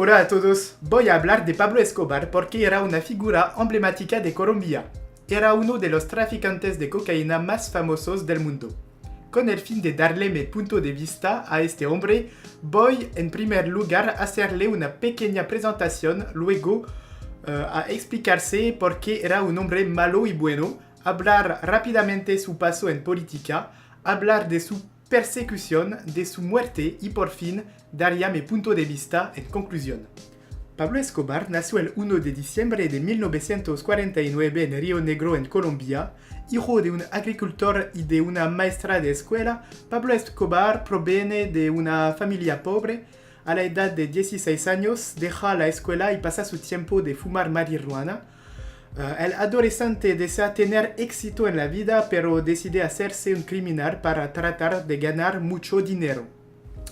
Hola a todos, voy a hablar de Pablo Escobar porque era una figura emblemática de Colombia. Era uno de los traficantes de cocaína más famosos del mundo. Con el fin de darle mi punto de vista a este hombre, voy en primer lugar a hacerle una pequeña presentación, luego a explicarse por qué era un hombre malo y bueno, hablar rápidamente su paso en política, hablar de su persecución, de su muerte y por fin daría mi punto de vista en conclusión. Pablo Escobar nació el 1 de diciembre de 1949 en Río Negro, en Colombia. Hijo de un agricultor y de una maestra de escuela, Pablo Escobar proviene de una familia pobre. A la edad de 16 años deja la escuela y pasa su tiempo de fumar marihuana. El adolescente desea tener éxito en la vida, pero decide hacerse un criminal para tratar de ganar mucho dinero.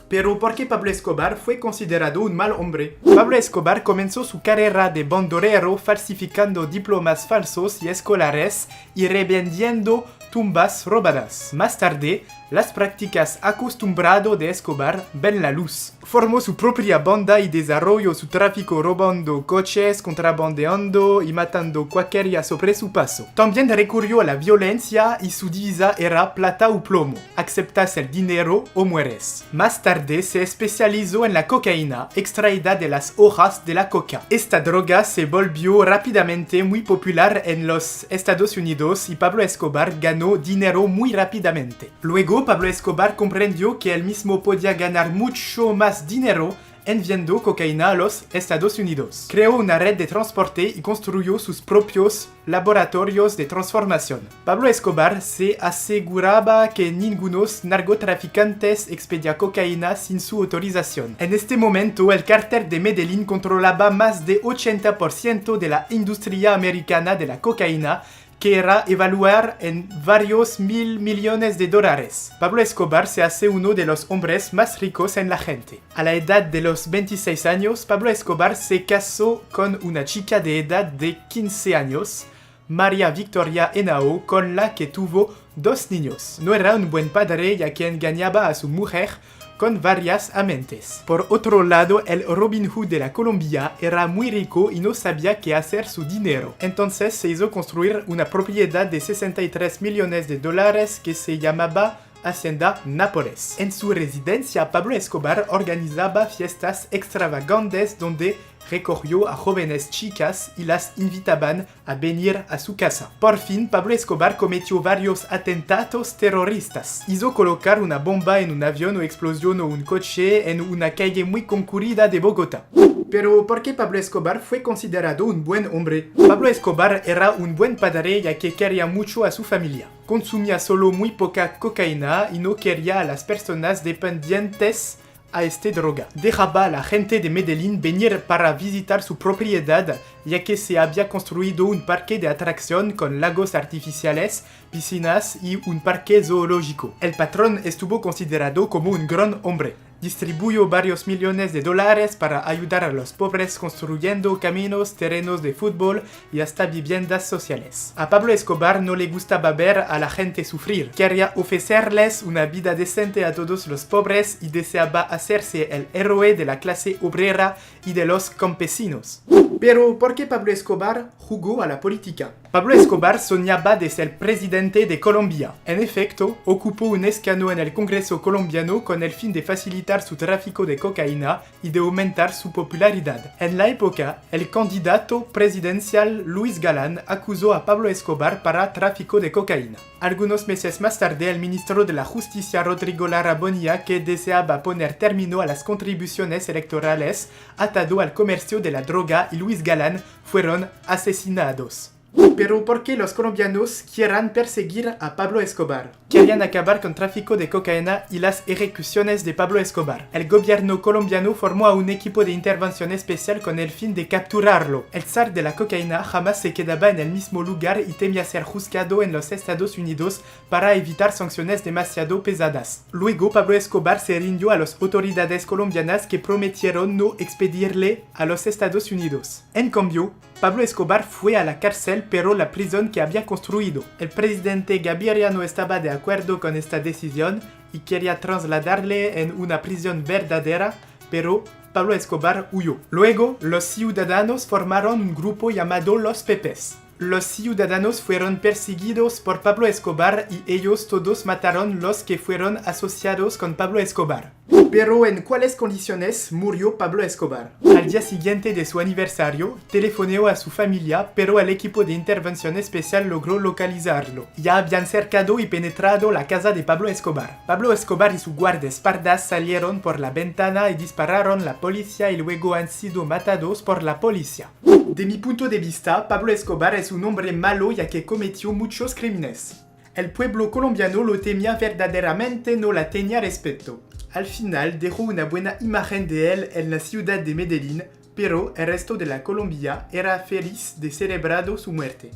Pero ¿por qué Pablo Escobar fue considerado un mal hombre? Pablo Escobar comenzó su carrera de bandolero falsificando diplomas falsos y escolares y revendiendo tumbas robadas. Más tarde, las prácticas acostumbradas de Escobar ven la luz. Formó su propia banda y desarrolló su tráfico robando coches, contrabandeando y matando cualquiera sobre su paso. También recurrió a la violencia y su divisa era plata o plomo. Aceptas el dinero o mueres. Más tarde se especializó en la cocaína, extraída de las hojas de la coca. Esta droga se volvió rápidamente muy popular en los Estados Unidos y Pablo Escobar ganó dinero muy rápidamente. Luego Pablo Escobar comprendió que él mismo podía ganar mucho más dinero enviando cocaína a los Estados Unidos. Creó una red de transporte y construyó sus propios laboratorios de transformación. Pablo Escobar se aseguraba que ningunos narcotraficantes expedía cocaína sin su autorización. En este momento, el cártel de Medellín controlaba más de 80% de la industria americana de la cocaína, que era evaluar en varios mil millones de dólares. Pablo Escobar se hace uno de los hombres más ricos en la gente. A la edad de los 26 años, Pablo Escobar se casó con una chica de edad de 15 años, María Victoria Henao, con la que tuvo 2 niños. No era un buen padre, ya que engañaba a su mujer con varias amantes. Por otro lado, el Robin Hood de la Colombia era muy rico y no sabía qué hacer su dinero. Entonces se hizo construir una propiedad de 63 millones de dólares que se llamaba Hacienda Nápoles. En su residencia, Pablo Escobar organizaba fiestas extravagantes donde recogió a jóvenes chicas y las invitaban a venir a su casa. Por fin, Pablo Escobar cometió varios atentados terroristas. Hizo colocar una bomba en un avión o explosionó un coche en una calle muy concurrida de Bogotá. Pero ¿por qué Pablo Escobar fue considerado un buen hombre? Pablo Escobar era un buen padre ya que quería mucho a su familia. Consumía solo muy poca cocaína y no quería a las personas dependientes a esta droga. Dejaba a la gente de Medellín venir para visitar su propiedad, ya que se había construido un parque de atracción con lagos artificiales, piscinas y un parque zoológico. El patrón estuvo considerado como un gran hombre. Distribuyó varios millones de dólares para ayudar a los pobres construyendo caminos, terrenos de fútbol y hasta viviendas sociales. A Pablo Escobar no le gustaba ver a la gente sufrir. Quería ofrecerles una vida decente a todos los pobres y deseaba hacerse el héroe de la clase obrera y de los campesinos. Pero ¿por qué Pablo Escobar jugó a la política? Pablo Escobar soñaba de ser presidente de Colombia. En efecto, ocupó un escaño en el Congreso colombiano con el fin de facilitar su tráfico de cocaína y de aumentar su popularidad. En la época, el candidato presidencial Luis Galán acusó a Pablo Escobar para tráfico de cocaína. Algunos meses más tarde, el ministro de la Justicia Rodrigo Lara Bonilla, que deseaba poner término a las contribuciones electorales atado al comercio de la droga, y Luis Galán fueron asesinados. Pero ¿por qué los colombianos quieran perseguir a Pablo Escobar? Querían acabar con el tráfico de cocaína y las ejecuciones de Pablo Escobar. El gobierno colombiano formó a un equipo de intervención especial con el fin de capturarlo. El zar de la cocaína jamás se quedaba en el mismo lugar y temía ser juzgado en los Estados Unidos para evitar sanciones demasiado pesadas. Luego Pablo Escobar se rindió a las autoridades colombianas que prometieron no expedirle a los Estados Unidos. En cambio, Pablo Escobar fue a la cárcel, pero la prisión que había construido. El presidente Gaviria no estaba de acuerdo con esta decisión y quería trasladarle en una prisión verdadera, pero Pablo Escobar huyó. Luego, los ciudadanos formaron un grupo llamado Los Pepes. Los ciudadanos fueron perseguidos por Pablo Escobar y ellos todos mataron los que fueron asociados con Pablo Escobar. Pero ¿en cuáles condiciones murió Pablo Escobar? Al día siguiente de su aniversario, telefoneó a su familia, pero el equipo de intervención especial logró localizarlo. Ya habían cercado y penetrado la casa de Pablo Escobar. Pablo Escobar y su guardaespaldas salieron por la ventana y dispararon a la policía y luego han sido matados por la policía. De mi punto de vista, Pablo Escobar es un hombre malo ya que cometió muchos crímenes. El pueblo colombiano lo temía verdaderamente, no la tenía respeto. Al final dejó una buena imagen de él en la ciudad de Medellín, pero el resto de la Colombia era feliz de celebrar su muerte.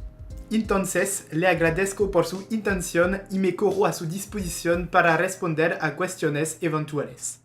Entonces, le agradezco por su intención y me corro a su disposición para responder a cuestiones eventuales.